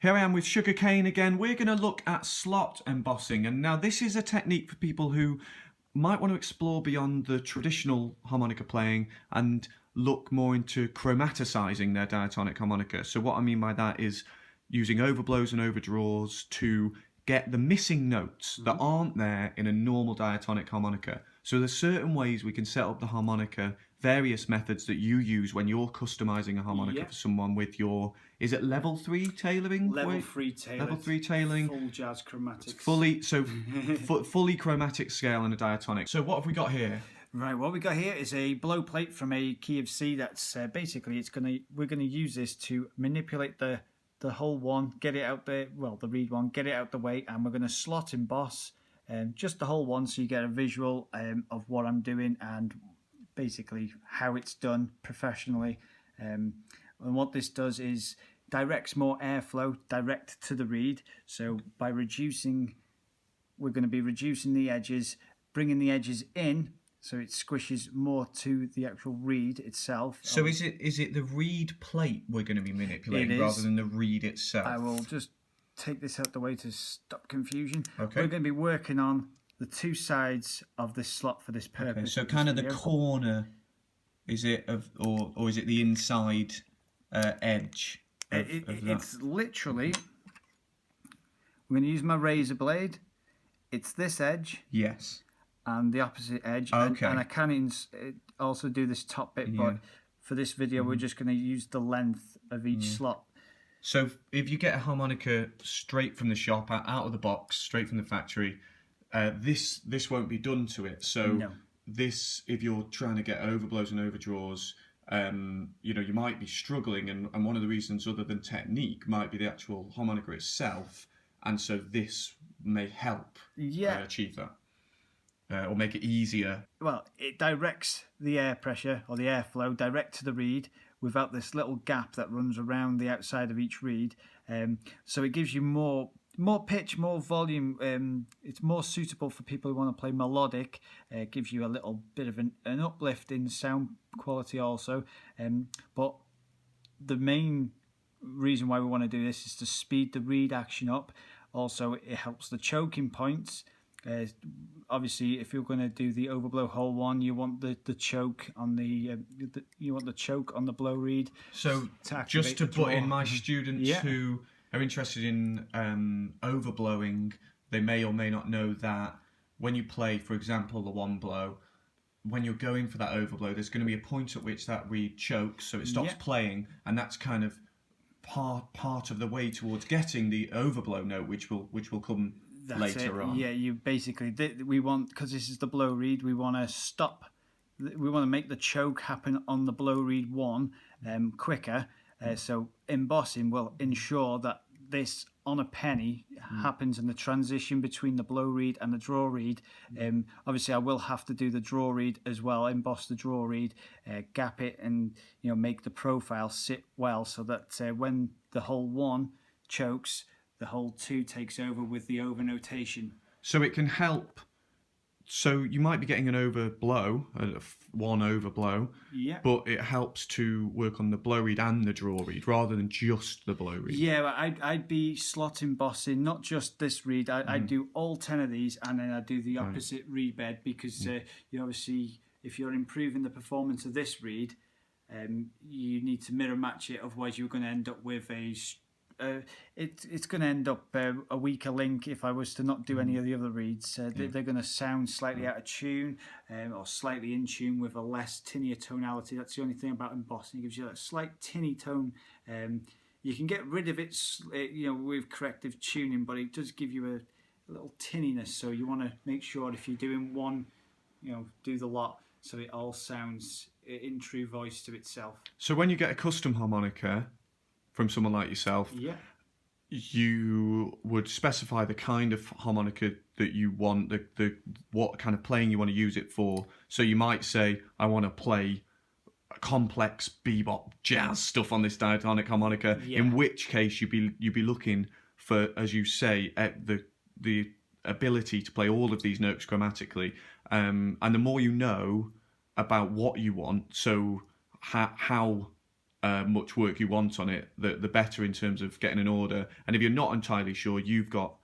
Here I am with Sugar Cain again. We're going to look at slot embossing, and now this is a technique for people who might want to explore beyond the traditional harmonica playing and look more into chromaticizing their diatonic harmonica. So what I mean by that is using overblows and overdraws to get the missing notes that aren't there in a normal diatonic harmonica. So there's certain ways we can set up the harmonica, various methods that you use when you're customizing a harmonica for someone with your, is it level 3 tailoring? Level 3 tailoring. Level 3 tailoring. Full jazz chromatics. Fully chromatic scale and a diatonic. So what have we got here? Right, what we got here is a blow plate from a key of C. That's basically we're gonna use this to manipulate the whole one, get it out there. Well, the reed one, get it out the way, and we're gonna slot emboss just the whole one, so you get a visual of what I'm doing and basically how it's done professionally. And what this does is directs more airflow direct to the reed. So by reducing, we're going to be reducing the edges, bringing the edges in, so it squishes more to the actual reed itself. So is it the reed plate we're going to be manipulating rather than the reed itself? I will just take this out the way to stop confusion. Okay. We're going to be working on the two sides of this slot for this purpose. Okay, so kind of the corner, is it, or is it the inside edge of that? It's literally, I'm going to use my razor blade. It's this edge. Yes. And the opposite edge. Okay. And I can also do this top bit, but for this video we're just going to use the length of each slot. So if you get a harmonica straight from the shop, out of the box, straight from the factory, this won't be done to it. So this, if you're trying to get overblows and overdraws, you might be struggling, and one of the reasons other than technique might be the actual harmonica itself, and so this may help achieve that. Or make it easier. Well, it directs the air pressure or the airflow direct to the reed without this little gap that runs around the outside of each reed. So it gives you more pitch, more volume. It's more suitable for people who want to play melodic. It gives you a little bit of an uplift in sound quality also. But the main reason why we want to do this is to speed the reed action up. Also, it helps the choking points. Obviously, if you're going to do the overblow hole one, you want the choke on the choke on the blow reed. So just to put in my students who are interested in overblowing, they may or may not know that when you play, for example, the one blow, when you're going for that overblow, there's going to be a point at which that reed chokes, so it stops playing, and that's kind of part of the way towards getting the overblow note, which will come later on. Yeah, you basically, we want, because this is the blow reed, we want to make the choke happen on the blow reed one quicker. So embossing will ensure that this on a penny happens in the transition between the blow reed and the draw reed. Obviously I will have to do the draw reed as well, emboss the draw reed, gap it, and make the profile sit well, so that when the hole one chokes, the hole two takes over with the over notation. So it can help. So you might be getting an overblow, one overblow, but it helps to work on the blow reed and the draw reed rather than just the blow reed. Yeah, I'd be slot embossing, not just this reed. I'd do all 10 of these, and then I'd do the opposite reed bed, because obviously, if you're improving the performance of this reed, you need to mirror match it. Otherwise, you're going to end up with it's going to end up a weaker link if I was to not do any of the other reeds. They're going to sound slightly out of tune, or slightly in tune with a less tinnier tonality. That's the only thing about embossing. It gives you that slight tinny tone. You can get rid of it, with corrective tuning, but it does give you a little tinniness. So you want to make sure if you're doing one, do the lot, so it all sounds in true voice to itself. So when you get a custom harmonica from someone like yourself, you would specify the kind of harmonica that you want, the what kind of playing you want to use it for. So you might say, I want to play complex bebop jazz stuff on this diatonic harmonica, in which case you'd be looking for, as you say, the ability to play all of these notes chromatically. And the more you know about what you want, so how much work you want on it, the better in terms of getting an order. And if you're not entirely sure, you've got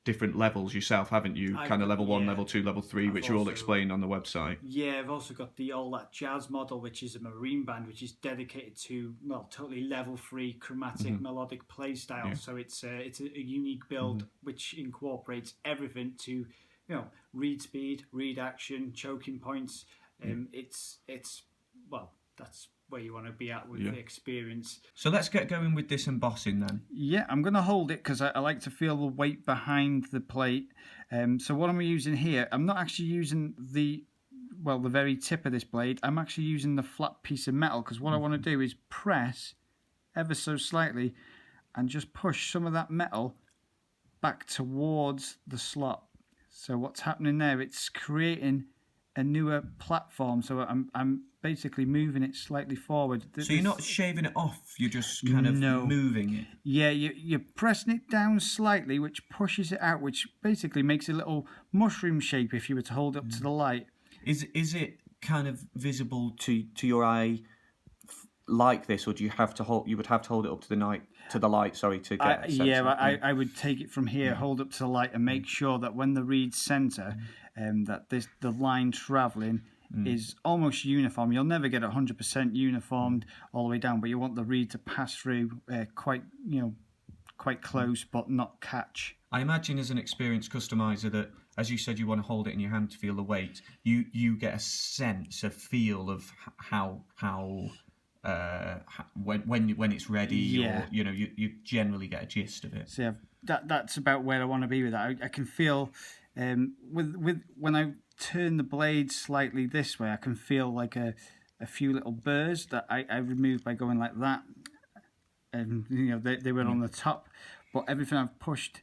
different levels yourself, haven't you? Kind of level 1, level 2, level 3, which are all explained on the website. Yeah, I've also got the All That Jazz model, which is a marine band, which is dedicated to, well, totally level 3 chromatic melodic play style. Yeah. So it's a unique build which incorporates everything to, you know, read speed, read action, choking points. It's well, that's where you want to be at with the experience. So let's get going with this embossing then. Yeah, I'm going to hold it because I like to feel the weight behind the plate. So what I'm using here, I'm not actually using the very tip of this blade. I'm actually using the flat piece of metal because what I want to do is press ever so slightly and just push some of that metal back towards the slot. So what's happening there, it's creating a newer platform. So I'm basically moving it slightly forward. So you're not shaving it off, you're just kind of moving it? Yeah, you're pressing it down slightly, which pushes it out, which basically makes a little mushroom shape if you were to hold it up to the light. Is it kind of visible to your eye like this, or do you have to hold? You would have to hold it up to the light. To get. I would take it from here, hold up to the light, and make sure that when the reed center, that the line traveling is almost uniform. You'll never get 100% uniformed all the way down, but you want the reed to pass through quite close, but not catch. I imagine as an experienced customiser that, as you said, you want to hold it in your hand to feel the weight. You get a feel of how when it's ready, or you generally get a gist of it. So yeah, that's about where I want to be with that. I can feel with when I turn the blade slightly this way, I can feel like a few little burrs that I removed by going like that. And they were on the top, but everything I've pushed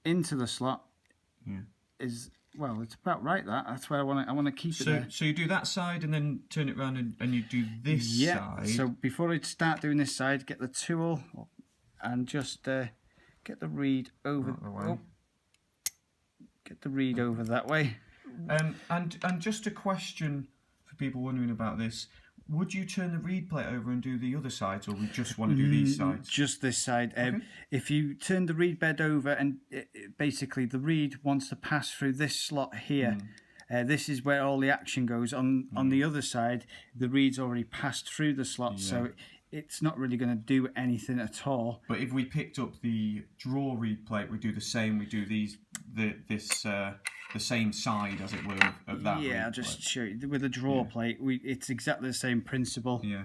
into the slot is. Well, it's about right. That's where I want to keep it there. So you do that side and then turn it around and you do this side. So before I start doing this side, get the tool and just get the reed over. Get the reed over that way. And just a question for people wondering about this. Would you turn the reed plate over and do the other sides, or we just want to do these sides? Just this side. If you turn the reed bed over, and basically the reed wants to pass through this slot here. This is where all the action goes. On the other side, the reed's already passed through the slot, so it's not really going to do anything at all. But if we picked up the draw reed plate, we do the same. We do the same side, as it were, of that. Yeah, I'll just show you. With a draw plate, it's exactly the same principle. Yeah.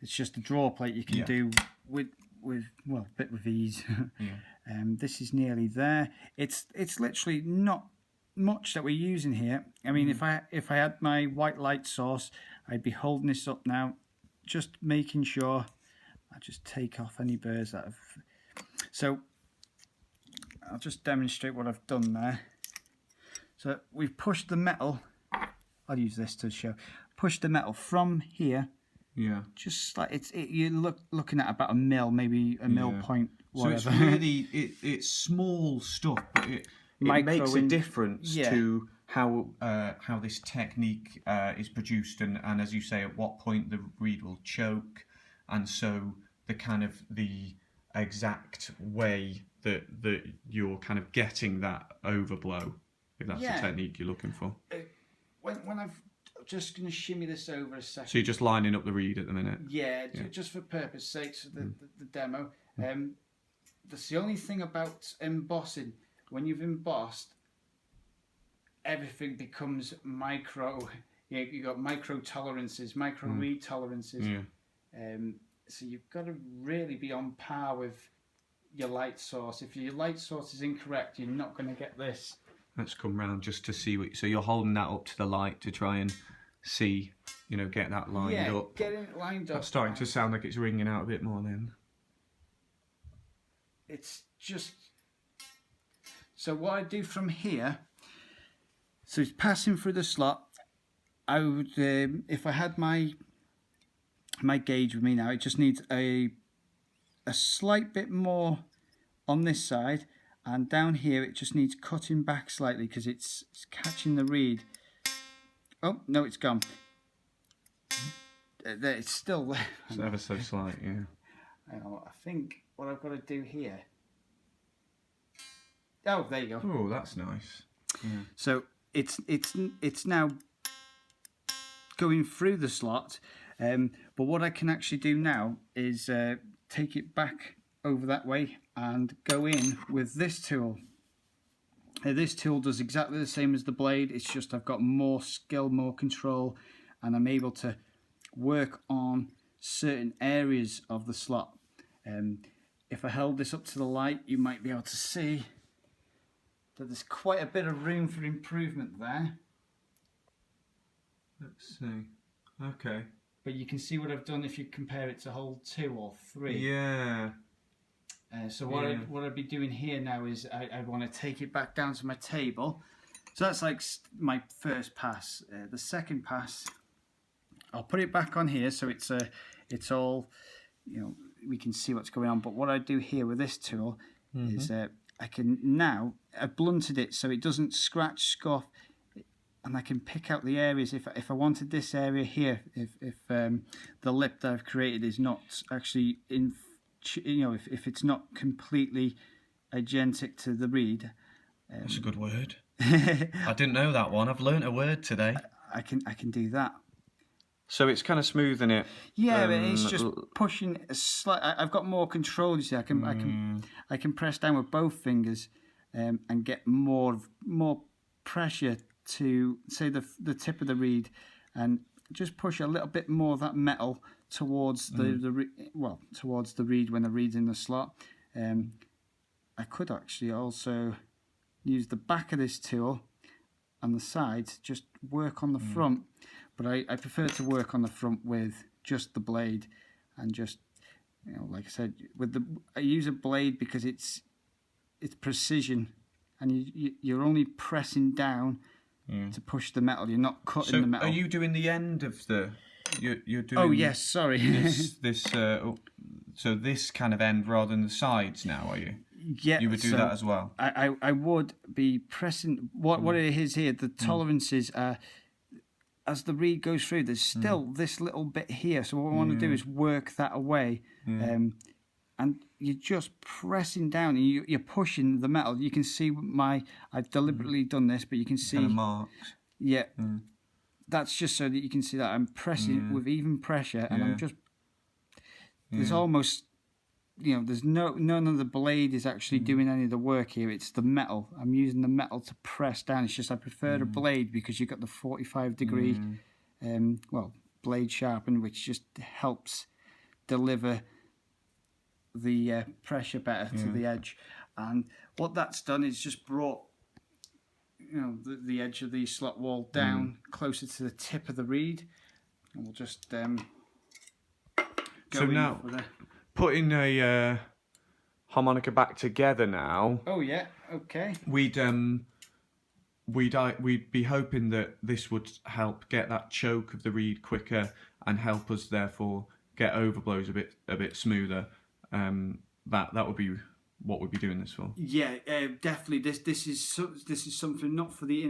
It's just a draw plate you can do with a bit with ease. This is nearly there. It's literally not much that we're using here. I mean, if I had my white light source, I'd be holding this up now, just making sure I just take off any burrs that have. So I'll just demonstrate what I've done there. So we've pushed the metal. I'll use this to show. Push the metal from here. Yeah. Just like you're looking at about a mil, maybe a mil point. Whatever. So it's really it's small stuff, but it makes a difference to how this technique is produced, and as you say, at what point the reed will choke, and so the exact way that you're kind of getting that overblow, if that's the technique you're looking for. When I'm just going to shimmy this over a second. So you're just lining up the reed at the minute? Yeah. Just for purpose sake, so the demo. That's the only thing about embossing. When you've embossed, everything becomes micro. You've got micro tolerances, micro reed tolerances. So you've got to really be on par with your light source. If your light source is incorrect, you're not going to get this. Let's come round just to see so you're holding that up to the light to try and see, get that lined up. Yeah, getting it lined up. That's starting to sound like it's ringing out a bit more then. It's just... So what I do from here, so it's passing through the slot. I would, if I had my gauge with me now, it just needs a slight bit more on this side, and down here it just needs cutting back slightly because it's catching the reed. Oh no, it's gone. it's still there. It's ever so slight, yeah. I think what I've got to do here. Oh, there you go. Oh, that's nice. Yeah. So it's now going through the slot, but what I can actually do now is take it back over that way and go in with this tool. This tool does exactly the same as the blade. It's just I've got more skill, more control, and I'm able to work on certain areas of the slot. If I held this up to the light, you might be able to see that there's quite a bit of room for improvement there. Let's see. Okay. But you can see what I've done if you compare it to hole 2 or 3. Yeah. So what I'd be doing here now is I want to take it back down to my table. So that's like my first pass. The second pass, I'll put it back on here so it's all, we can see what's going on. But what I do here with this tool is I can now, I've blunted it so it doesn't scratch, scuff, and I can pick out the areas. If I wanted this area here, if the lip that I've created is not actually in, if it's not completely agentic to the reed. That's a good word. I didn't know that one. I've learnt a word today. I can do that. So it's kind of smoothing it. Yeah, but it's just pushing a slight. I've got more control. You see, I can press down with both fingers, and get more pressure to say the tip of the reed, and just push a little bit more of that metal towards towards the reed when the reed's in the slot. I could actually also use the back of this tool and the sides, just work on the front. But I prefer to work on the front with just the blade, and just, like I said, I use a blade because it's precision, and you're only pressing down to push the metal. You're not cutting the metal. Are you doing the end of the? You're doing. Oh yes, sorry. So this kind of end rather than the sides now, are you? Yeah, you would do that as well. I would be pressing what it is here. The tolerances are. As the reed goes through, there's still this little bit here. So what I want to do is work that away. And you're just pressing down, and you're pushing the metal. You can see I've deliberately done this, but you can see... Kind of marks. Yeah. That's just so that you can see that I'm pressing with even pressure, and I'm just... There's almost... there's none of the blade is actually doing any of the work here. It's the metal. I'm using the metal to press down. It's just I prefer the blade because you've got the 45-degree blade sharpen, which just helps deliver the pressure better to the edge. And what that's done is just brought the edge of the slot wall down closer to the tip of the reed, and we'll just go so in now for the... Putting a harmonica back together now. Oh yeah, okay. We'd be hoping that this would help get that choke of the reed quicker and help us therefore get overblows a bit smoother. That would be what we'd be doing this for. Yeah, definitely. This is something not for the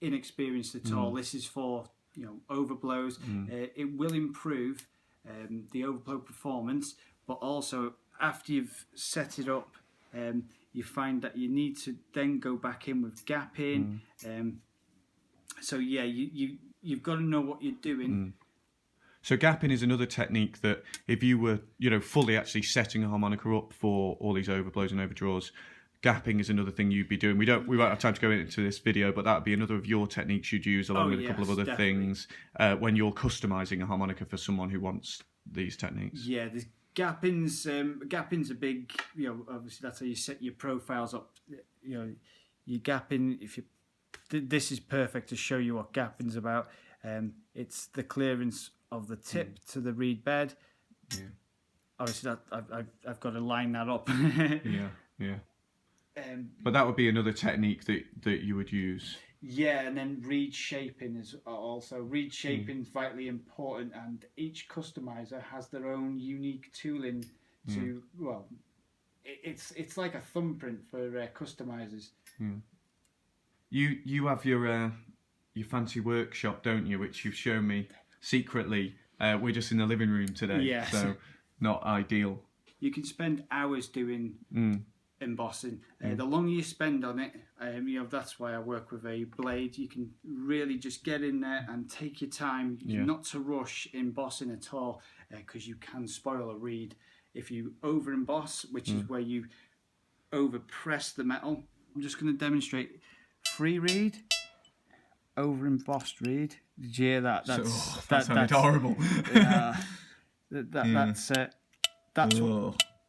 inexperienced at all. This is for overblows. It will improve the overblow performance, but also after you've set it up, you find that you need to then go back in with gapping. So yeah, you've got to know what you're doing. So gapping is another technique that if you were fully actually setting a harmonica up for all these overblows and overdraws, gapping is another thing you'd be doing. We won't have time to go into this video, but that would be another of your techniques you'd use along with a couple of other things when you're customizing a harmonica for someone who wants these techniques. Yeah, the gapping's a big. Obviously that's how you set your profiles up. Your gapping. This is perfect to show you what gapping's about. It's the clearance of the tip to the reed bed. Yeah. Obviously that I've got to line that up. Yeah. But that would be another technique that you would use. Yeah, and then reed shaping is also. Reed shaping is vitally important, and each customizer has their own unique tooling to. Well, it's like a thumbprint for customizers. You have your fancy workshop, don't you? Which you've shown me secretly we're just in the living room today. Yes. So not ideal. You can spend hours doing embossing. The longer you spend on it, that's why I work with a blade. You can really just get in there and take your time, not to rush embossing at all, because you can spoil a reed if you over emboss, which is where you over press the metal. I'm just going to demonstrate free reed, over embossed reed. Did you hear that? That sounded horrible.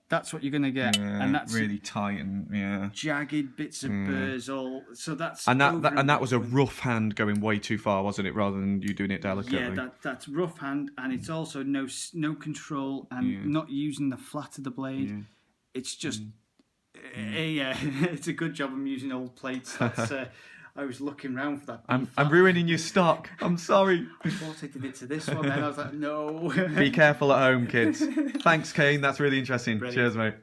That's what you're going to get, and that's really tight and jagged bits of burrs all. So that's and that was a rough hand going way too far, wasn't it? Rather than you doing it delicately. Yeah, that's rough hand, and it's also no control and not using the flat of the blade. Yeah. It's just it's a good job I'm using old plates. That's I was looking around for that. I'm ruining your stock. I'm sorry. I thought I did it to this one, then I was like, no. Be careful at home, kids. Thanks, Cain. That's really interesting. Brilliant. Cheers, mate.